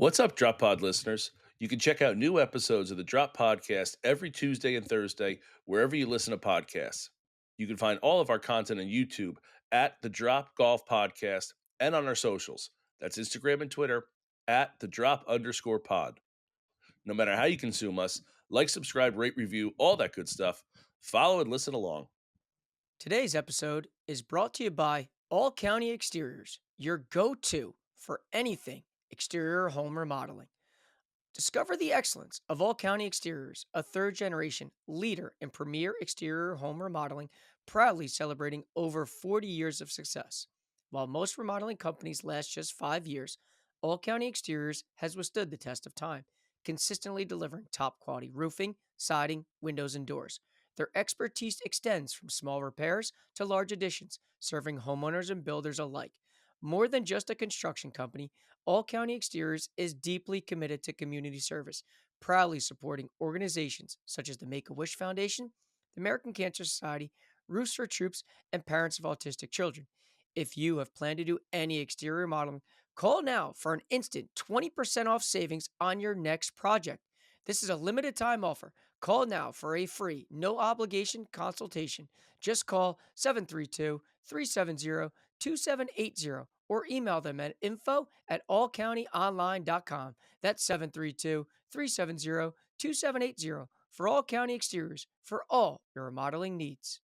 What's up, Drop Pod listeners? You can check out new episodes of the Drop Podcast every Tuesday and Thursday, wherever you listen to podcasts. You can find all of our content on YouTube at the Drop Golf Podcast and on our socials. That's Instagram and Twitter at the Drop_pod. No matter how you consume us, like, subscribe, rate, review, all that good stuff. Follow and listen along. Today's episode is brought to you by All County Exteriors, your go-to for anything exterior home remodeling. Discover the excellence of All County Exteriors, a third-generation leader in premier exterior home remodeling, proudly celebrating over 40 years of success. While most remodeling companies last just 5 years, All County Exteriors has withstood the test of time, consistently delivering top-quality roofing, siding, windows, and doors. Their expertise extends from small repairs to large additions, serving homeowners and builders alike. More than just a construction company, All County Exteriors is deeply committed to community service, proudly supporting organizations such as the Make-A-Wish Foundation, the American Cancer Society, Roofs for Troops, and Parents of Autistic Children. If you have planned to do any exterior remodeling, call now for an instant 20% off savings on your next project. This is a limited time offer. Call now for a free, no obligation consultation. Just call 732 370 2780 or email them at info@allcountyonline.com. That's 732 370 2780 for All County Exteriors for all your remodeling needs.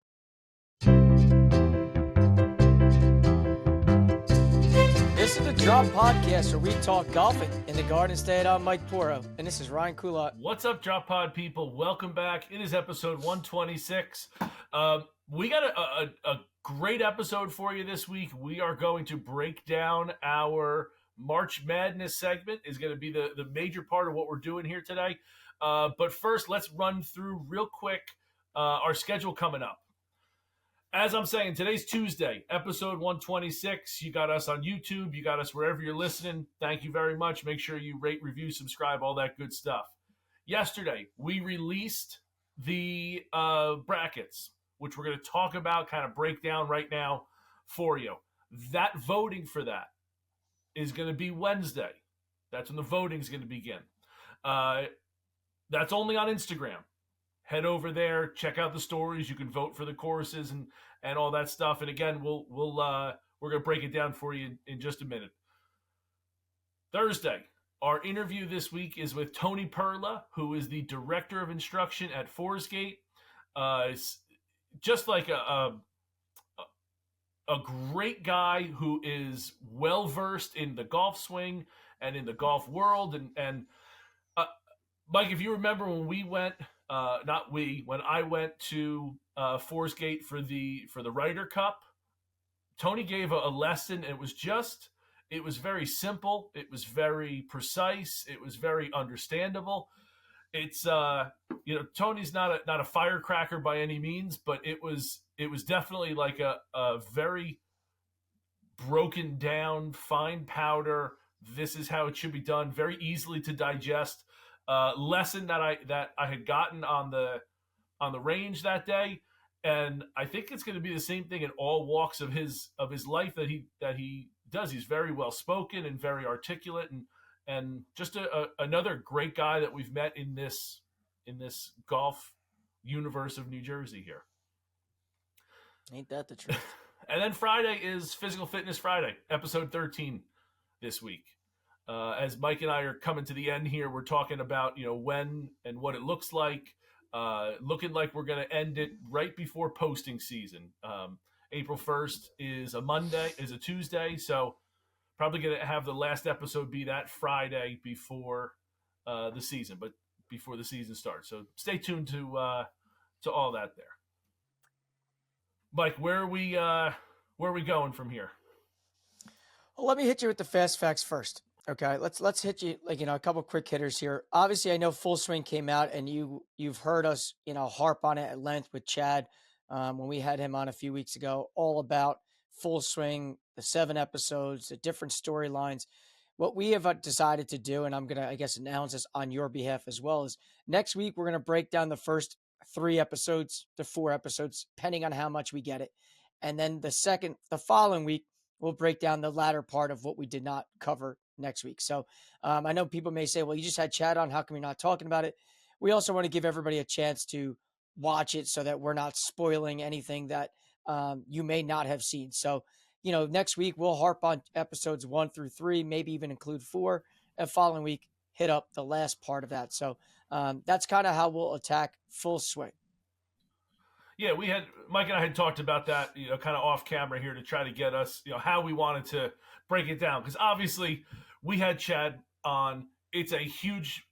This is the Drop Podcast where we talk golfing in the Garden State. I'm Mike Poro, and this is Ryan Kulot. What's up, Drop Pod people? Welcome back. It is episode 126. We got a great episode for you this week. We are going to break down our March Madness segment. Is going to be the major part of what we're doing here today. But first, let's run through real quick our schedule coming up. As I'm saying, today's Tuesday, episode 126. You got us on YouTube. You got us wherever you're listening. Thank you very much. Make sure you rate, review, subscribe, all that good stuff. Yesterday, we released the brackets, which we're going to talk about, kind of break down right now for you. That voting for that is going to be Wednesday. That's when the voting is going to begin. That's only on Instagram. Head over there, check out the stories. You can vote for the courses and all that stuff. And again, we're gonna break it down for you in just a minute. Thursday, our interview this week is with Tony Perla, who is the director of instruction at Forsgate. Just like a great guy who is well versed in the golf swing and in the golf world. And Mike, if you remember when we went. When I went to Forsgate for the Ryder Cup, Tony gave a lesson. It was very simple. It was very precise. It was very understandable. It's Tony's not a firecracker by any means, but it was definitely like a very broken down, fine powder. This is how it should be done. Very easily to digest. Lesson that I had gotten on the range that day, and I think it's going to be the same thing in all walks of his life that he does. He's very well spoken and very articulate, and just another great guy that we've met in this golf universe of New Jersey here. Ain't that the truth? And then Friday is Physical Fitness Friday, episode 13 this week. As Mike and I are coming to the end here, we're talking about when and what it looks like. Looking like we're going to end it right before posting season. April 1st is a Tuesday, so probably going to have the last episode be that Friday before the season, but before the season starts. So stay tuned to all that there. Mike, where are we going from here? Well, let me hit you with the fast facts first. Okay, let's hit you a couple quick hitters here. Obviously, I know Full Swing came out, and you've heard us harp on it at length with Chad when we had him on a few weeks ago, all about Full Swing, the 7 episodes, the different storylines. What we have decided to do, and I'm gonna announce this on your behalf as well, is next week we're gonna break down the first 3 episodes to 4 episodes, depending on how much we get it, and then the following week we'll break down the latter part of what we did not cover next week. So I know people may say, well, you just had Chad on. How come you're not talking about it? We also want to give everybody a chance to watch it so that we're not spoiling anything that you may not have seen. So, next week we'll harp on episodes 1 through 3, maybe even include 4. And following week, hit up the last part of that. So that's kind of how we'll attack Full Swing. Yeah, Mike and I had talked about that, kind of off camera here to try to get us, how we wanted to break it down. Because obviously we had Chad on. It's a huge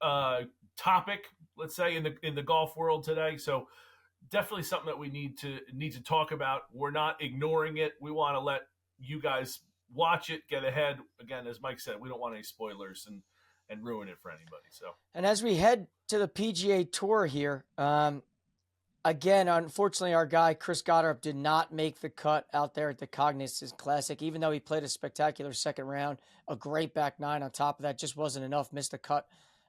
topic, let's say, in the golf world today. So definitely something that we need to talk about. We're not ignoring it. We want to let you guys watch it, get ahead. Again, as Mike said, we don't want any spoilers and ruin it for anybody. So, and as we head to the PGA Tour here, again, unfortunately, our guy Chris Goddard did not make the cut out there at the Cognizant Classic, even though he played a spectacular second round, a great back nine on top of that, just wasn't enough, missed the cut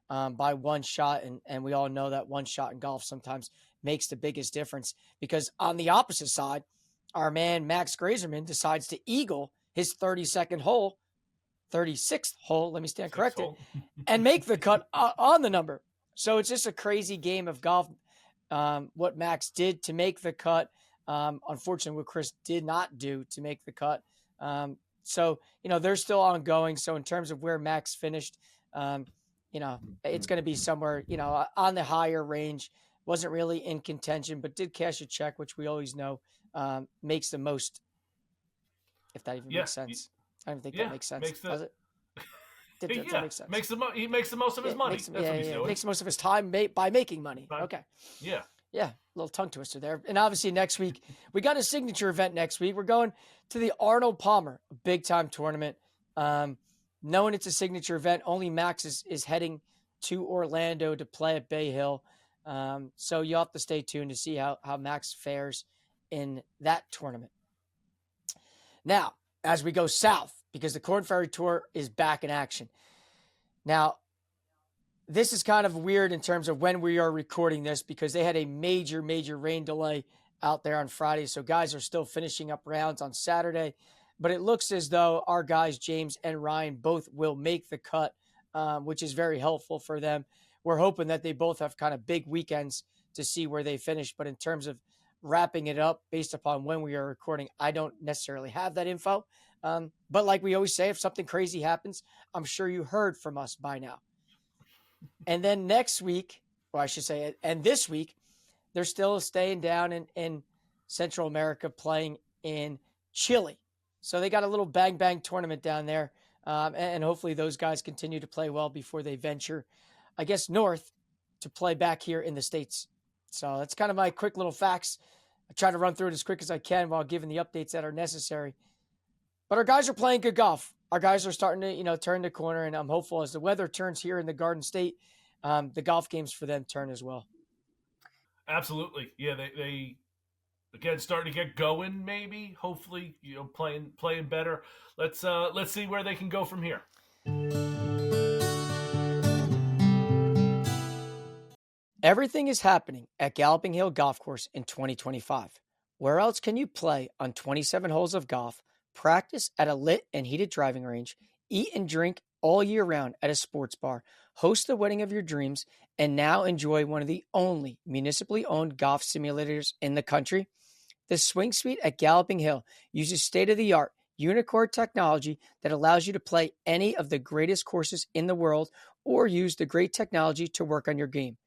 by one shot. And we all know that one shot in golf sometimes makes the biggest difference, because on the opposite side, our man Max Grazerman decides to eagle his 36th hole, let me stand corrected, and make the cut on the number. So it's just a crazy game of golf. What Max did to make the cut. Unfortunately, what Chris did not do to make the cut. So, they're still ongoing. So in terms of where Max finished, it's going to be somewhere, on the higher range. Wasn't really in contention, but did cash a check, which we always know makes the most, if that even makes sense. I don't think that makes sense. Does it? Does that make sense? He makes the most of his money. That's what he's doing. Makes the most of his time by making money. Okay. Yeah. Yeah, a little tongue twister there. And obviously next week, we got a signature event next week. We're going to the Arnold Palmer, a big-time tournament. Knowing it's a signature event, only Max is heading to Orlando to play at Bay Hill. So you'll have to stay tuned to see how Max fares in that tournament. Now, as we go south, because the Korn Ferry Tour is back in action. Now, this is kind of weird in terms of when we are recording this, because they had a major rain delay out there on Friday. So guys are still finishing up rounds on Saturday. But it looks as though our guys, James and Ryan, both will make the cut, which is very helpful for them. We're hoping that they both have kind of big weekends to see where they finish. But in terms of wrapping it up based upon when we are recording, I don't necessarily have that info. But like we always say, if something crazy happens, I'm sure you heard from us by now. And then next week, or I should say, and this week, they're still staying down in Central America, playing in Chile. So they got a little bang tournament down there. And hopefully those guys continue to play well before they venture, I guess, north to play back here in the States. So that's kind of my quick little facts. I try to run through it as quick as I can while giving the updates that are necessary. But our guys are playing good golf. Our guys are starting to, turn the corner, and I'm hopeful as the weather turns here in the Garden State, the golf games for them turn as well. Absolutely. Yeah, they again starting to get going, maybe, hopefully, playing better. Let's see where they can go from here. Everything is happening at Galloping Hill Golf Course in 2025. Where else can you play on 27 holes of golf, practice at a lit and heated driving range, eat and drink all year round at a sports bar, host the wedding of your dreams, and now enjoy one of the only municipally owned golf simulators in the country? The Swing Suite at Galloping Hill uses state-of-the-art Unicore technology that allows you to play any of the greatest courses in the world or use the great technology to work on your game.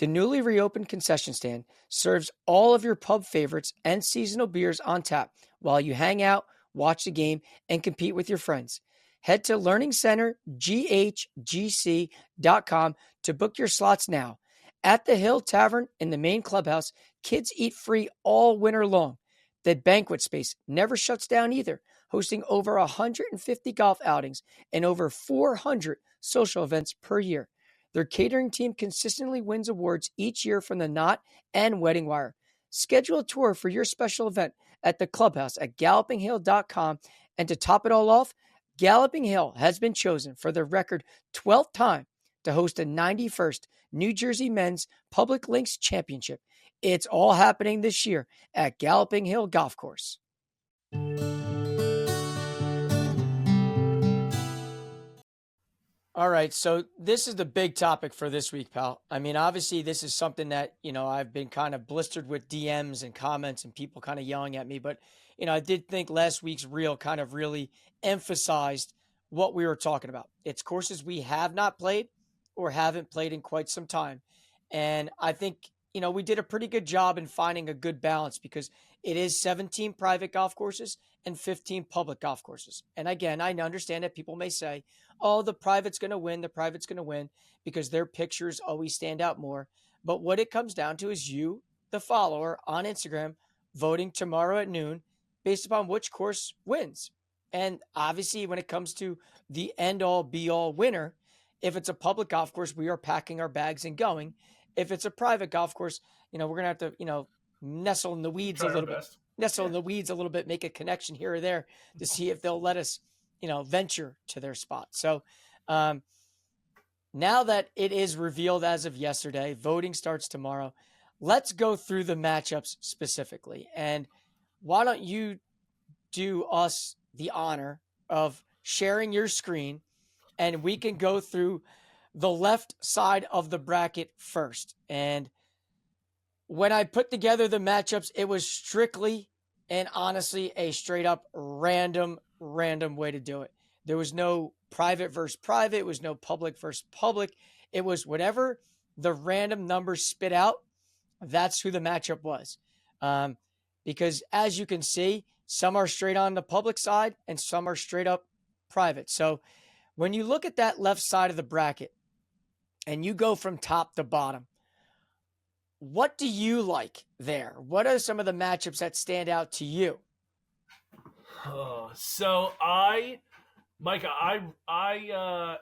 The newly reopened concession stand serves all of your pub favorites and seasonal beers on tap while you hang out, watch the game, and compete with your friends. Head to learningcenterghgc.com to book your slots now. At the Hill Tavern in the main clubhouse, kids eat free all winter long. The banquet space never shuts down either, hosting over 150 golf outings and over 400 social events per year. Their catering team consistently wins awards each year from the Knot and Wedding Wire. Schedule a tour for your special event at the clubhouse at gallopinghill.com. And to top it all off, Galloping Hill has been chosen for the record 12th time to host the 91st New Jersey Men's Public Links Championship. It's all happening this year at Galloping Hill Golf Course. All right, so this is the big topic for this week, pal. I mean, obviously, this is something that, I've been kind of blistered with DMs and comments and people kind of yelling at me. But, I did think last week's reel kind of really emphasized what we were talking about. It's courses we have not played or haven't played in quite some time. And I think, we did a pretty good job in finding a good balance because it is 17 private golf courses and 15 public golf courses. And again, I understand that people may say, oh, the private's going to win, the private's going to win because their pictures always stand out more. But what it comes down to is you, the follower on Instagram, voting tomorrow at noon based upon which course wins. And obviously, when it comes to the end all be all winner, if it's a public golf course, we are packing our bags and going. If it's a private golf course, we're going to have to, nestle in the weeds Try a our little bit, best. nestle in the weeds a little bit, make a connection here or there to see if they'll let us venture to their spot. So now that it is revealed as of yesterday, voting starts tomorrow. Let's go through the matchups specifically. And why don't you do us the honor of sharing your screen and we can go through the left side of the bracket first. And when I put together the matchups, it was strictly and honestly a straight up random way to do it. There was no private versus private. It was no public versus public. It was whatever the random numbers spit out. That's who the matchup was. Because as you can see, some are straight on the public side and some are straight up private. So when you look at that left side of the bracket and you go from top to bottom, what do you like there? What are some of the matchups that stand out to you? So Micah, I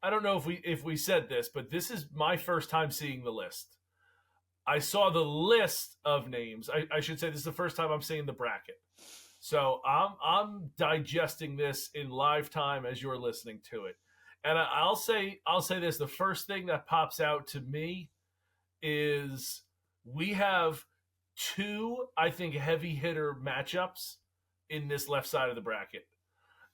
don't know if we said this, but this is my first time seeing the list. I saw the list of names. I should say this is the first time I'm seeing the bracket. So I'm digesting this in live time as you're listening to it. And I'll say this: the first thing that pops out to me is we have two, I think, heavy hitter matchups in this left side of the bracket.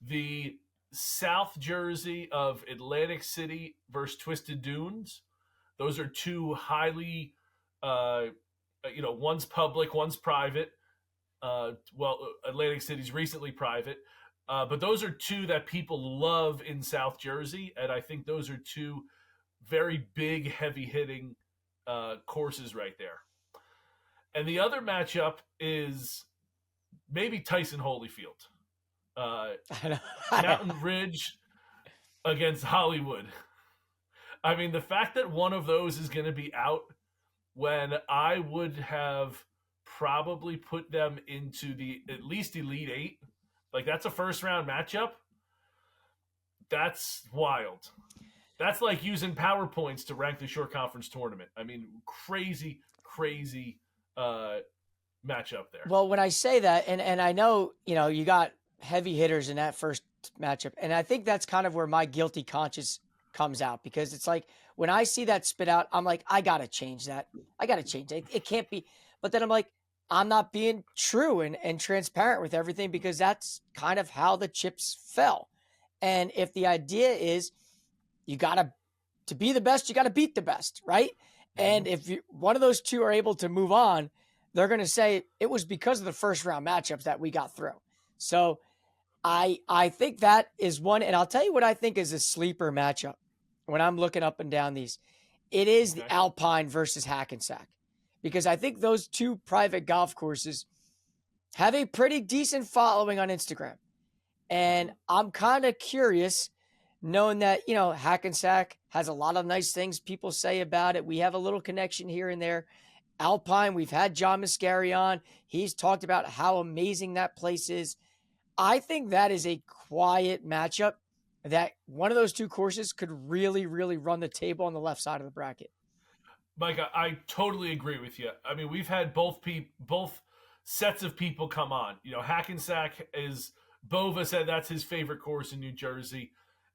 The South Jersey of Atlantic City versus Twisted Dunes. Those are two highly, one's public, one's private. Atlantic City's recently private. But those are two that people love in South Jersey. And I think those are two very big, heavy hitting courses right there. And the other matchup is maybe Tyson Holyfield. Mountain Ridge against Hollywood. I mean, the fact that one of those is going to be out when I would have probably put them into the at least Elite Eight, like that's a first round matchup. That's wild. That's like using PowerPoints to rank the short conference tournament. I mean, crazy matchup there. Well, when I say that, and I know, you got heavy hitters in that first matchup, and I think that's kind of where my guilty conscience comes out because it's like when I see that spit out, I'm like, I got to change that. I got to change it. It can't be. But then I'm like, I'm not being true and transparent with everything because that's kind of how the chips fell. And if the idea is you got to be the best, you got to beat the best, right? And if one of those two are able to move on, they're going to say it was because of the first round matchups that we got through. So I think that is one. And I'll tell you what I think is a sleeper matchup when I'm looking up and down these. It is the Alpine versus Hackensack because I think those two private golf courses have a pretty decent following on Instagram. And I'm kind of curious knowing that, Hackensack has a lot of nice things people say about it. We have a little connection here and there. Alpine, we've had John Mascari on. He's talked about how amazing that place is. I think that is a quiet matchup that one of those two courses could really, really run the table on the left side of the bracket. Mike, I totally agree with you. I mean, we've had both sets of people come on. Hackensack is Bova said that's his favorite course in New Jersey.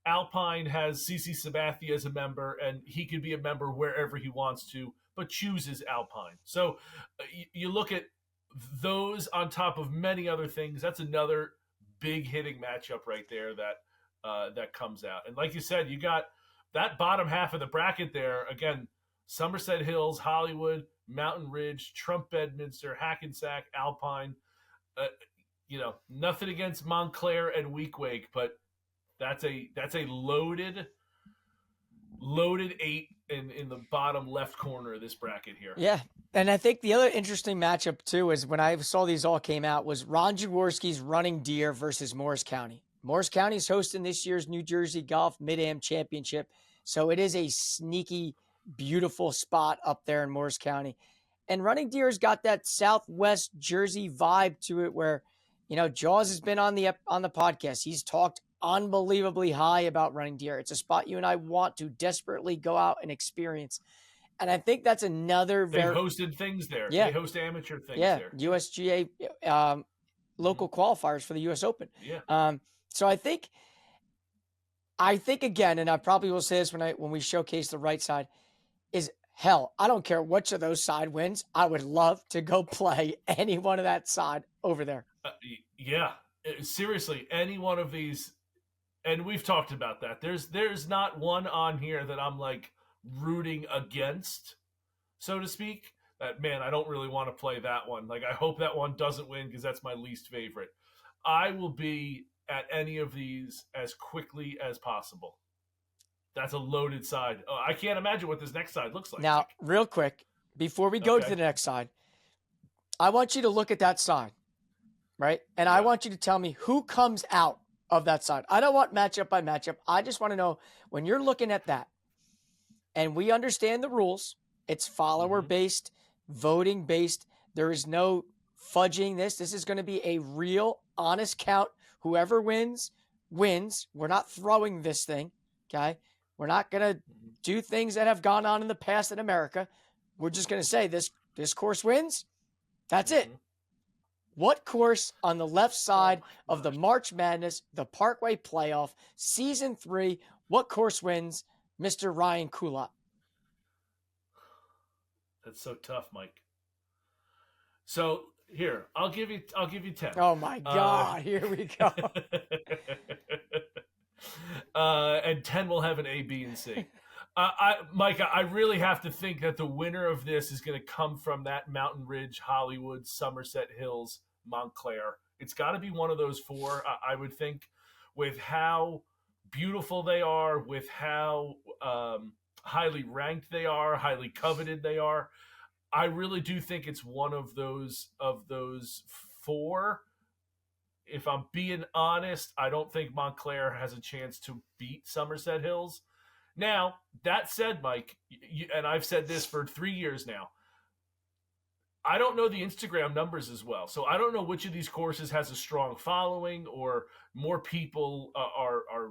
Alpine has CC Sabathia as a member, and he could be a member wherever he wants to, but chooses Alpine. So you look at those on top of many other things. That's another big hitting matchup right there that that comes out. And like you said, you got that bottom half of the bracket there. Again, Somerset Hills, Hollywood, Mountain Ridge, Trump Bedminster, Hackensack, Alpine. Uh, nothing against Montclair and Weequahic, but that's a loaded 8 in the bottom left corner of this bracket here. Yeah. And I think the other interesting matchup, too, is when I saw these all came out, was Ron Jaworski's Running Deer versus Morris County. Morris County is hosting this year's New Jersey Golf Mid-Am Championship. So it is a sneaky, beautiful spot up there in Morris County. And Running Deer's got that Southwest Jersey vibe to it where, Jaws has been on the podcast. He's talked unbelievably high about Running Deer. It's a spot you and I want to desperately go out and experience. And I think that's another They hosted things there. Yeah. They host amateur things there. USGA local qualifiers for the US Open. Yeah. So I think again, and I probably will say this when we showcase the right side, is hell, I don't care which of those side wins. I would love to go play any one of that side over there. Yeah. Seriously, any one of these, and we've talked about that. There's not one on here that I'm like rooting against, so to speak. That, man, I don't really want to play that one. Like, I hope that one doesn't win because that's my least favorite. I will be at any of these as quickly as possible. That's a loaded side. Oh, I can't imagine what this next side looks like. Now, real quick, before we go to the next side, I want you to look at that side, right? And I want you to tell me who comes out of that side. I don't want matchup by matchup. I just want to know, when you're looking at that, and we understand the rules, it's follower-based, voting-based. There is no fudging this. This is going to be a real, honest count. Whoever wins, wins. We're not throwing this thing, okay? We're not going to do things that have gone on in the past in America. We're just going to say this course wins. That's it. What course on the left side of the March Madness, the Parkway Playoff, Season 3, what course wins, Mr. Ryan Kulot? That's so tough, Mike. So here, I'll give you 10. Oh my God, here we go. And 10 will have an A, B, and C. Mike, I really have to think that the winner of this is going to come from that Mountain Ridge, Hollywood, Somerset Hills, Montclair. It's got to be one of those four, I would think, with how beautiful they are, with how highly ranked they are, highly coveted they are. I really do think it's one of those four. If I'm being honest, I don't think Montclair has a chance to beat Somerset Hills. Now, that said, Mike, and I've said this for 3 years now, I don't know the Instagram numbers as well. So I don't know which of these courses has a strong following or more people are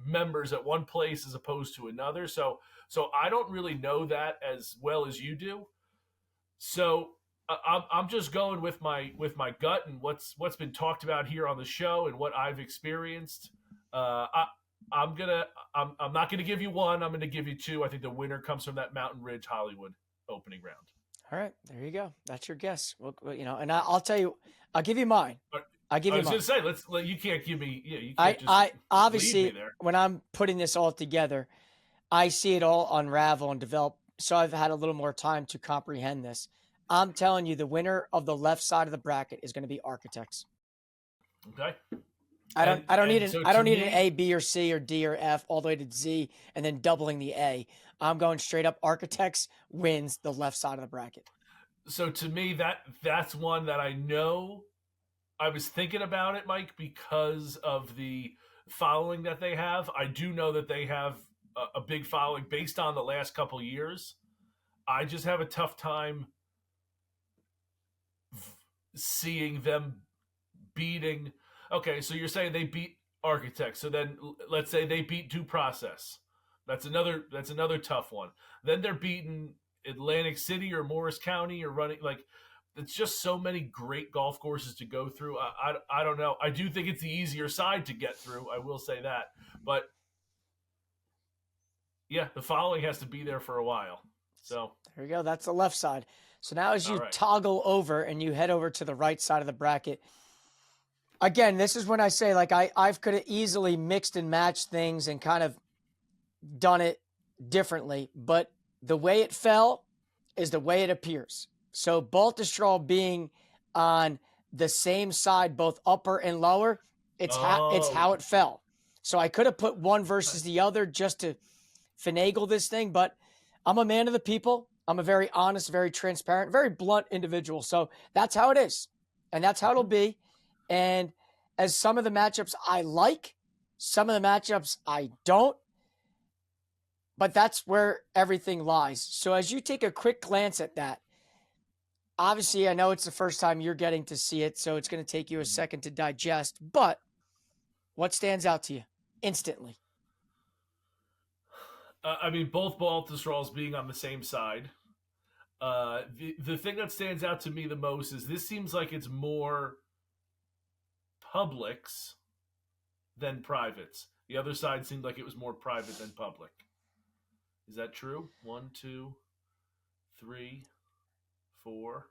members at one place as opposed to another. So I don't really know that as well as you do. So I'm just going with my gut and what's been talked about here on the show and what I've experienced. I'm not gonna give you one. I'm gonna give you two. I think the winner comes from that Mountain Ridge Hollywood opening round. All right, there you go. That's your guess. Well, and I'll tell you, I'll give you mine. I was going to say, you can't give me. Yeah, you can't I obviously, leave me there. when I'm putting this all together, I see it all unravel and develop. So I've had a little more time to comprehend this. I'm telling you, the winner of the left side of the bracket is going to be Architects. Okay. I don't need an A, B, or C, or D, or F all the way to Z, and then doubling the A. I'm going straight up. Architects wins the left side of the bracket. So to me, that's one that I know. I was thinking about it, Mike, because of the following that they have. I do know that they have a big following based on the last couple years. I just have a tough time seeing them beating. Okay, so you're saying they beat Architects. So then let's say they beat Due Process. That's another tough one. Then they're beating Atlantic City or Morris County or running like. It's just so many great golf courses to go through. I don't know. I do think it's the easier side to get through. I will say that. But, yeah, the following has to be there for a while. So there you go. That's the left side. So now as you toggle over and you head over to the right side of the bracket, Again, this is when I say, like, I could have easily mixed and matched things and kind of done it differently, but the way it fell is the way it appears. So Baltusrol being on the same side, both upper and lower, it's Oh, how it fell. So I could have put one okay. versus the other just to finagle this thing, but I'm a man of the people. I'm a very honest, very transparent, very blunt individual. So that's how it is. And that's how it'll Mhm. be. And as some of the matchups I like, some of the matchups I don't, but that's where everything lies. So as you take a quick glance at that, obviously I know it's the first time you're getting to see it, so it's going to take you a Mhm. second to digest, but what stands out to you instantly? I mean, both Baltusrols being on the same side. The thing that stands out to me the most is this seems like it's more publics than privates. The other side seemed like it was more private than public. Is that true? One, two, three, four.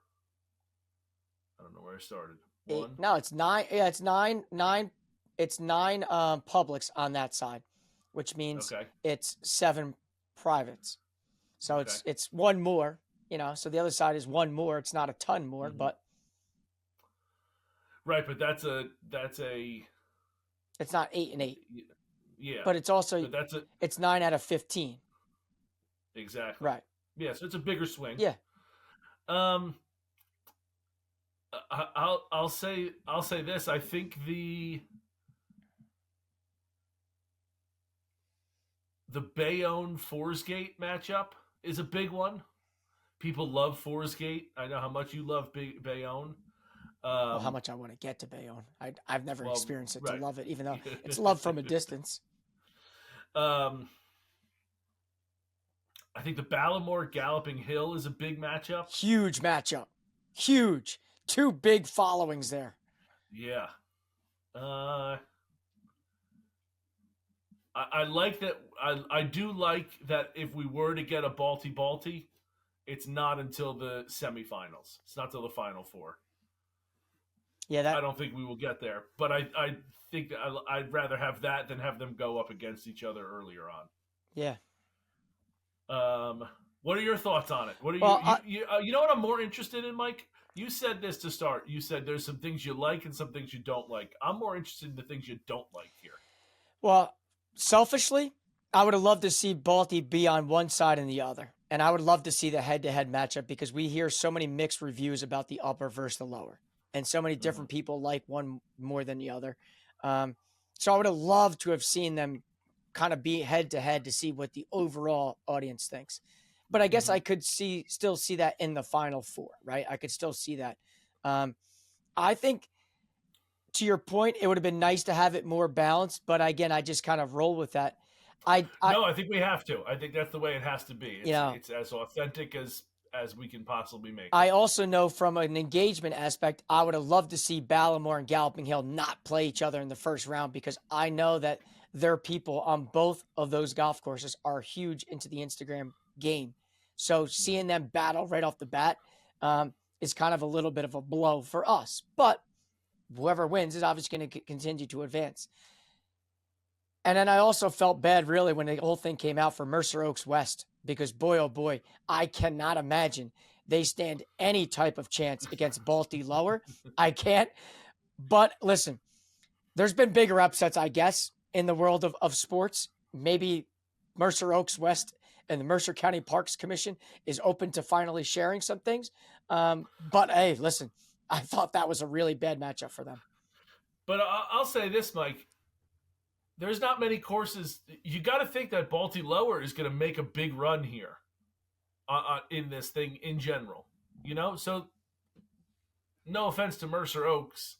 I don't know where I started. Eight. One. No, it's nine. Yeah, it's nine. It's nine publics on that side, which means Okay. it's seven privates. So Okay. it's one more, so the other side is one more. It's not a ton more, Hmm. but Right, but that's a it's not 8 and 8. yeah, But it's also but that's a it's 9 out of 15. exactly. Right. Yeah, so it's a bigger swing. Yeah. Um, I'll say this. I think the Bayonne Forsgate matchup is a big one. People love Forsgate. I know how much you love Bayonne. Well, how Um, much I want to get to Bayonne. I've never well, experienced it to right. love it, even though it's love from a distance. um, I think the Ballamore Galloping Hill is a big matchup. Huge matchup. Huge. Two big followings there. Yeah. Uh, I like that. I do like that if we were to get a Balti, it's not until the semifinals. It's not till the final four. Yeah, I that don't think we will get there, but I think I'd rather have that than have them go up against each other earlier yeah. on. What are your thoughts on it? What are Well, you know what I'm more interested in, Mike? You said this to start. You said there's some things you like and some things you don't like. I'm more interested in the things you don't like here. well, selfishly, I would have loved to see Balti be on one side and the other. And I would love to see the head-to-head matchup because we hear so many mixed reviews about the upper versus the lower. And so many Mm-hmm. different people like one more than the other. So I would have loved to have seen them kind of be head to head to see what the overall audience thinks. But I guess Mm-hmm. I could still see that in the final four, right? I could still see that. Um, I think to your point, it would have been nice to have it more balanced, but again, I just kind of roll with that. I No, I think we have to. I think that's the way it has to be. you It's know, it's as authentic as we can possibly make it. I also know from an engagement aspect, I would have loved to see Ballamore and Galloping Hill not play each other in the first round because I know that their people on both of those golf courses are huge into the Instagram game. So Mm-hmm. seeing them battle right off the bat is kind of a little bit of a blow for us. But whoever wins is obviously going to continue to advance. And then I also felt bad really when the whole thing came out for Mercer Oaks West because boy, oh boy, I cannot imagine they stand any type of chance against Balti lower. I can't. But listen, there's been bigger upsets, I guess, in the world of sports. Maybe Mercer Oaks West and the Mercer County Parks Commission is open to finally sharing some things. But hey, listen, I thought that was a really bad matchup for them. But I'll say this, Mike. There's not many courses. You got to think that Balti Lower is going to make a big run here in this thing in general. So no offense to Mercer Oaks,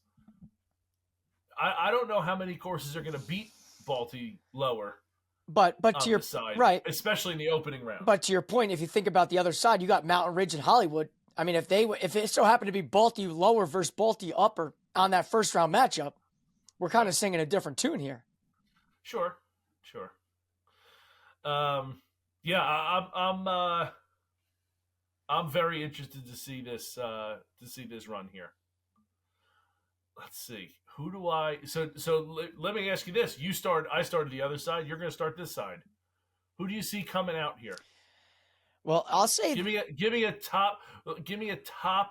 I don't know how many courses are going to beat Balti Lower But to on your this side, right, especially in the opening round. but to your point, if you think about the other side, you got Mountain Ridge and Hollywood. I mean, if it so happened to be Balti lower versus Balti upper on that first round matchup, we're kind of singing a different tune here. Sure. Yeah, I'm very interested to see this run here. let's see. Who do I? Let me ask you this. I started the other side. You're going to start this side. Who do you see coming out here? Well, I'll say, Give me a top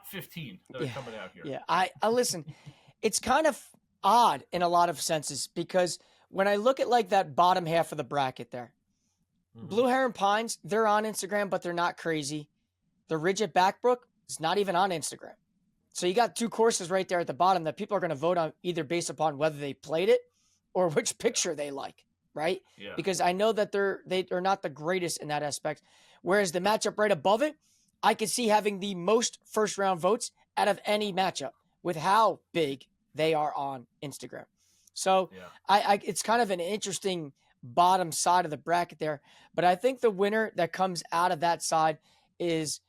15 that are yeah, coming out here. yeah. I listen. It's kind of odd in a lot of senses because when I look at like that bottom half of the bracket there, Blue Heron Pines, they're on Instagram, but they're not crazy. The Ridge at Backbrook is not even on Instagram. So you got two courses right there at the bottom that people are going to vote on either based upon whether they played it or which picture they like, right? Yeah. Because I know that they are not the greatest in that aspect. Whereas the matchup right above it, I could see having the most first round votes out of any matchup with how big they are on Instagram. So Yeah. it's kind of an interesting bottom side of the bracket there. But I think the winner that comes out of that side is,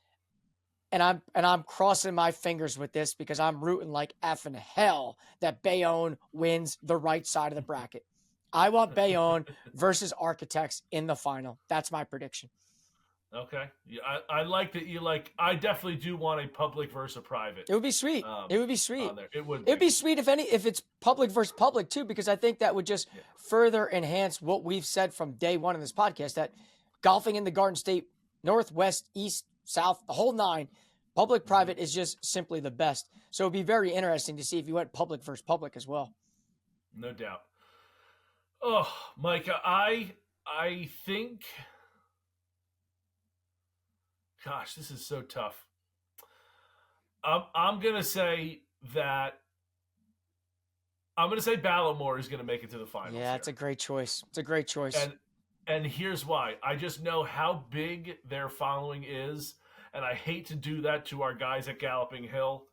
and I'm crossing my fingers with this because I'm rooting like effing hell that Bayonne wins the right side of the bracket. I want Bayonne versus Architects in the final. That's my prediction. Okay. Yeah, I like that you like. I definitely do want a public versus a private. It would be sweet. It would be sweet. On there. It would. It'd be sweet if it's public versus public too, because I think that would just further enhance what we've said from day one in this podcast, that golfing in the Garden State, Northwest, East, South, the whole nine, public private is just simply the best. So it'd be very interesting to see if you went public versus public as well. No doubt. Oh, Micah, I think. Gosh, this is so tough. I'm gonna say that. I'm gonna say Ballamore is gonna make it to the finals. Yeah, it's a great choice. It's a great choice. And here's why. I just know how big their following is, and I hate to do that to our guys at Galloping Hill.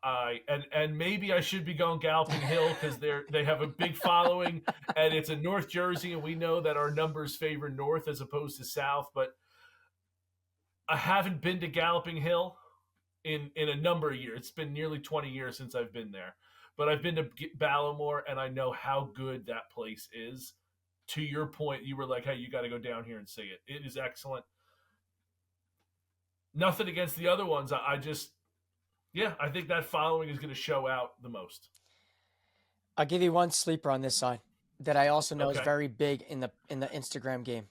And maybe I should be going Galloping Hill because they have a big following, and it's in North Jersey, and we know that our numbers favor North as opposed to South. But I haven't been to Galloping Hill in a number of years. It's been nearly 20 years since I've been there. But I've been to Ballamore, and I know how good that place is. To your point, you were like, hey, you got to go down here and see it. It is excellent. Nothing against the other ones. I think that following is going to show out the most. I'll give you one sleeper on this side that I also know is very big in the Instagram game.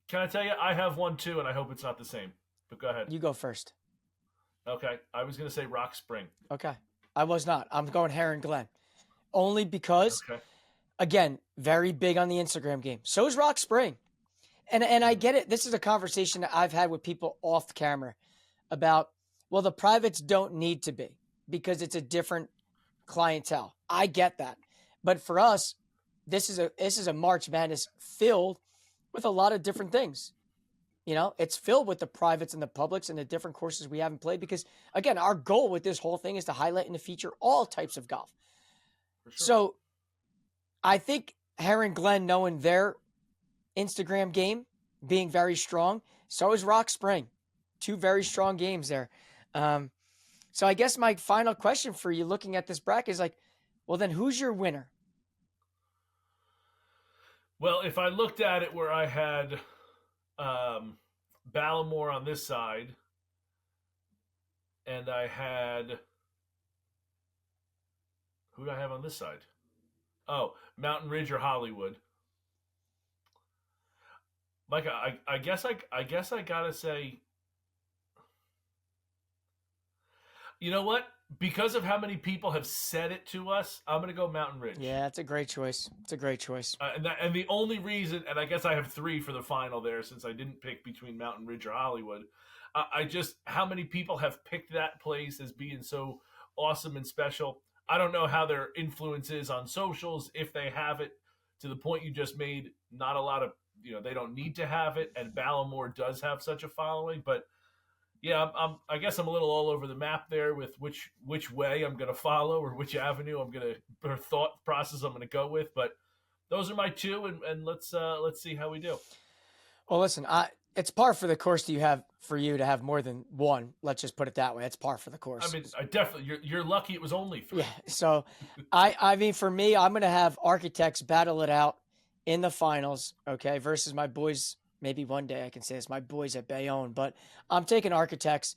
Can I tell you, I have one too, and I hope it's not the same. But go ahead. You go first. Okay. I was going to say Rock Spring. Okay. I was not. I'm going Heron Glen. Only because, again, very big on the Instagram game. So is Rock Spring. And I get it. This is a conversation that I've had with people off camera about, well, the privates don't need to be because it's a different clientele. I get that. But for us, this is a March Madness filled with a lot of different things. You know, it's filled with the privates and the publics and the different courses we haven't played because, again, our goal with this whole thing is to highlight and to feature all types of golf. Sure. So I think Heron Glen, knowing their Instagram game being very strong, so is Rock Spring. Two very strong games there. So I guess my final question for you looking at this bracket is like, well, then who's your winner? Well, if I looked at it where I had Ballamore on this side, and I had who do I have on this side? Oh, Mountain Ridge or Hollywood. Mike, I guess I gotta say, you know what? Because of how many people have said it to us, I'm gonna go Mountain Ridge. Yeah, it's a great choice. It's a great choice. And the only reason, and I guess I have three for the final there, since I didn't pick between Mountain Ridge or Hollywood. I just how many people have picked that place as being so awesome and special. I don't know how their influence is on socials, if they have it. To the point you just made, not a lot of, they don't need to have it, and Ballamore does have such a following, but. Yeah, I guess I'm a little all over the map there with which way I'm going to follow or which avenue or thought process I'm going to go with. But those are my two, and let's see how we do. Well, listen, it's par for the course for you to have more than one. Let's just put it that way. It's par for the course. I mean, I definitely you're lucky it was only three. Yeah. So, I mean, for me, I'm going to have Architects battle it out in the finals. Okay, versus my boys. Maybe one day I can say it's my boys at Bayonne, but I'm taking Architects.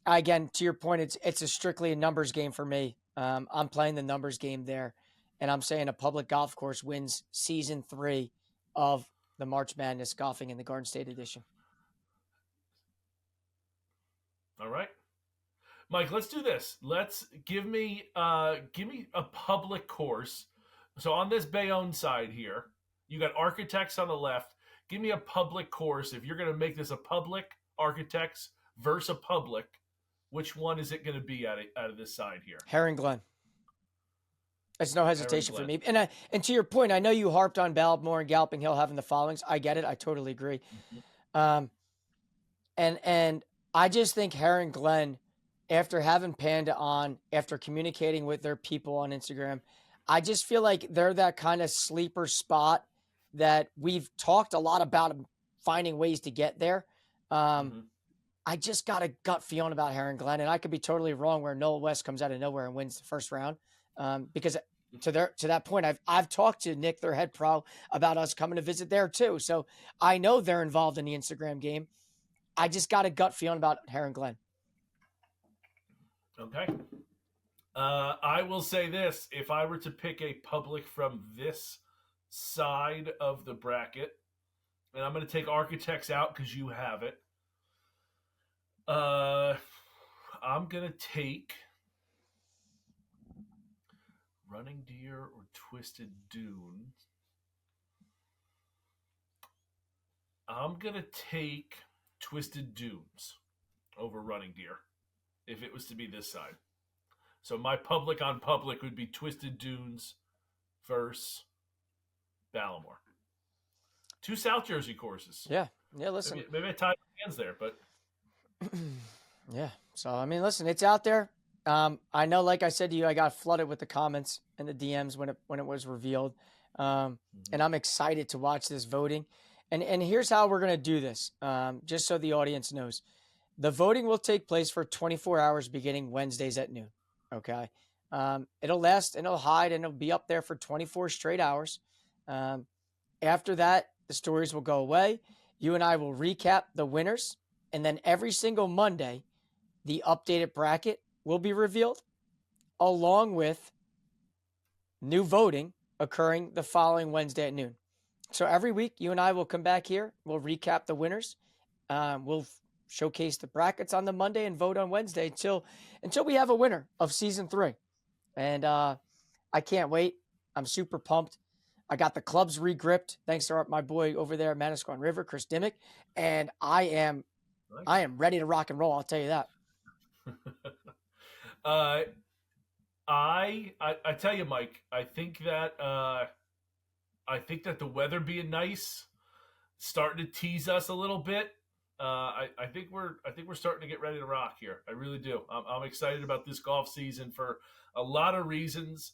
again, to your point, it's a strictly a numbers game for me. I'm playing the numbers game there, and I'm saying a public golf course wins season 3 of the March Madness golfing in the Garden State edition. All right, Mike. Let's do this. Let's give me a public course. So on this Bayonne side here, you got Architects on the left. Give me a public course. If you're going to make this a public, Architects versus a public, which one is it going to be out of this side here? Herring Glen. It's no hesitation for me. And to your point, I know you harped on Baltimore and Galloping Hill having the followings. I get it. I totally agree. Mm-hmm. And I just think Herring Glen, after having Panda on, after communicating with their people on Instagram, I just feel like they're that kind of sleeper spot that we've talked a lot about finding ways to get there. I just got a gut feeling about Herring Glen, and I could be totally wrong where Noel West comes out of nowhere and wins the first round. Because to that point, I've talked to Nick, their head pro, about us coming to visit there too. So I know they're involved in the Instagram game. I just got a gut feeling about Herring Glen. Okay. I will say this. If I were to pick a public from this side of the bracket, and I'm going to take Architects out because you have it, I'm going to take Running Deer or Twisted Dunes. I'm going to take Twisted Dunes over Running Deer if it was to be this side. So my public on public would be Twisted Dunes versus Baltimore. 2 South Jersey courses. Yeah. Listen, maybe I tied my hands there, but yeah. So I mean, listen, it's out there. I know, like I said to you, I got flooded with the comments and the DMs when it was revealed, and I'm excited to watch this voting. And here's how we're gonna do this, just so the audience knows. The voting will take place for 24 hours beginning Wednesdays at noon. Okay. It'll last and it'll hide and it'll be up there for 24 straight hours. After that, the stories will go away. You and I will recap the winners. And then every single Monday, the updated bracket will be revealed along with new voting occurring the following Wednesday at noon. So every week, you and I will come back here. We'll recap the winners. We'll showcase the brackets on the Monday and vote on Wednesday until we have a winner of season 3. And I can't wait. I'm super pumped. I got the clubs regripped thanks to my boy over there at Manasquan River, Chris Dimmick, and I am ready to rock and roll. I'll tell you that. I tell you, Mike, I think that the weather being nice starting to tease us a little bit. I think we're starting to get ready to rock here. I really do. I'm excited about this golf season for a lot of reasons.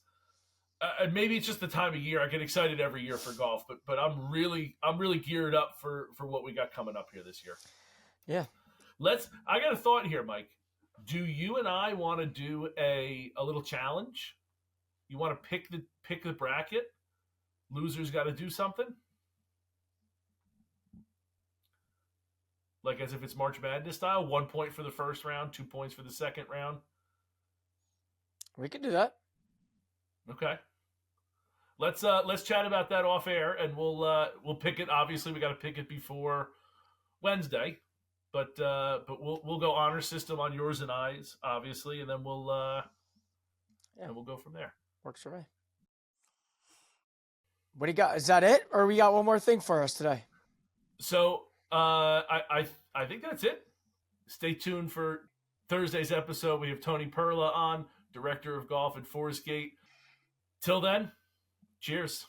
And maybe it's just the time of year. I get excited every year for golf, but I'm really geared up for what we got coming up here this year. Yeah. I got a thought here, Mike. Do you and I want to do a little challenge? You want to pick the bracket? Losers got to do something? Like as if it's March Madness style, 1 point for the first round, 2 points for the second round. We could do that. Okay. Let's chat about that off air, and we'll pick it. Obviously, we got to pick it before Wednesday, but we'll go honor system on yours and I's, obviously, and then we'll go from there. Works for me. What do you got? Is that it, or we got one more thing for us today? So I think that's it. Stay tuned for Thursday's episode. We have Tony Perla on, director of golf at Forest Gate. Till then, cheers.